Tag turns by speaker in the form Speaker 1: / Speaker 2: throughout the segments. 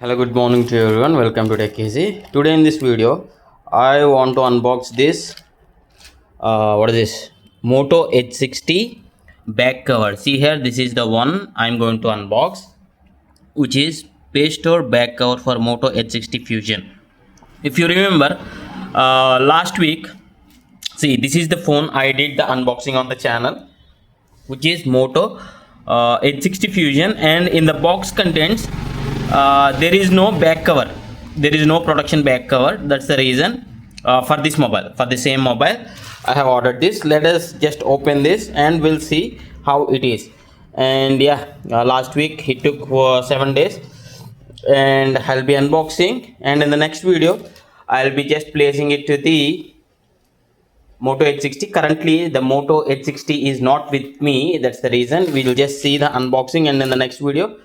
Speaker 1: Hello, good morning to everyone. Welcome to Tech Easy. Today in this video, I want to unbox this. What is this? Moto Edge 60 back cover. See here, this is the one I'm going to unbox, which is Paystore back cover for Moto Edge 60 Fusion. If you remember, last week, see, this is the phone I did the unboxing on the channel, which is Moto Edge 60 Fusion, and in the box contents there is no back cover, there is no production back cover. That's the reason for this mobile, for the same mobile I have ordered this. Let us just open this and we'll see how it is. And yeah, last week it took 7 days, and I'll be unboxing, and in the next video I'll be just placing it to the Moto Edge 60. Currently the Moto Edge 60 is not with me. That's the reason. We will just see the unboxing, and in the next video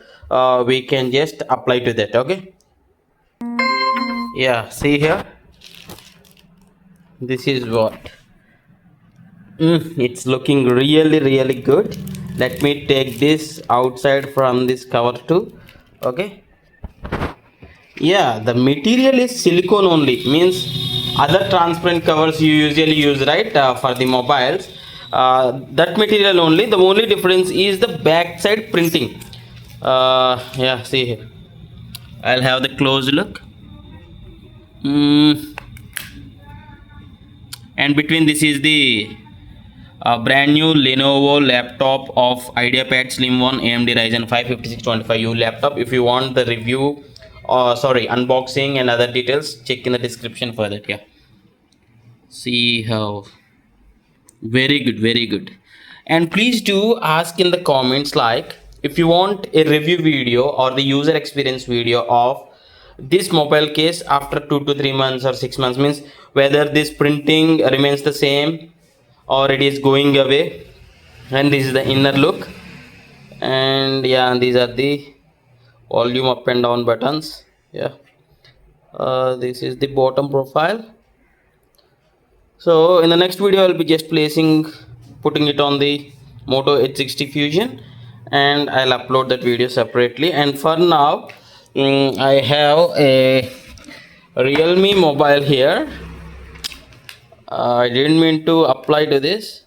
Speaker 1: we can just apply to that. Okay, yeah, see here, this is what it's looking really good. Let me take this outside from this cover too. Okay, yeah, the material is silicone only, means other transparent covers you usually use, right, for the mobiles, that material only. The only difference is the backside printing. Yeah, see here, I'll have the close look. And between this is the brand new Lenovo laptop of IdeaPad Slim 1 AMD Ryzen 5 5625U laptop. If you want the review, unboxing and other details, check in the description for that. Yeah, see how very good. And please do ask in the comments, like, if you want a review video or the user experience video of this mobile case after 2 to 3 months or 6 months, means whether this printing remains the same or it is going away. And this is the inner look, and yeah, these are the volume up and down buttons. Yeah, this is the bottom profile. So in the next video I'll be just putting it on the Moto Edge 60 Fusion, and I'll upload that video separately. And for now, I have a Realme mobile here. I didn't mean to apply to this.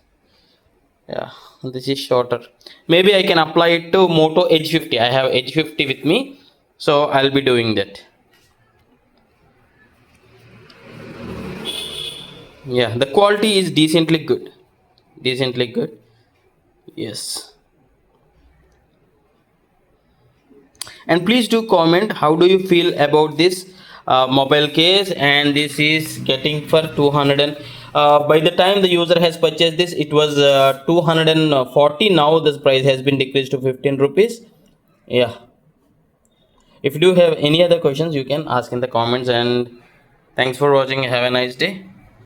Speaker 1: Yeah, this is shorter. Maybe I can apply it to Moto Edge 50. I have Edge 50 with me, so I'll be doing that. Yeah, the quality is decently good. Yes, and please do comment how do you feel about this mobile case. And this is getting for 200 and by the time the user has purchased this, it was 240. Now this price has been decreased to 15 rupees. Yeah, if you do have any other questions, you can ask in the comments. And thanks for watching. Have a nice day.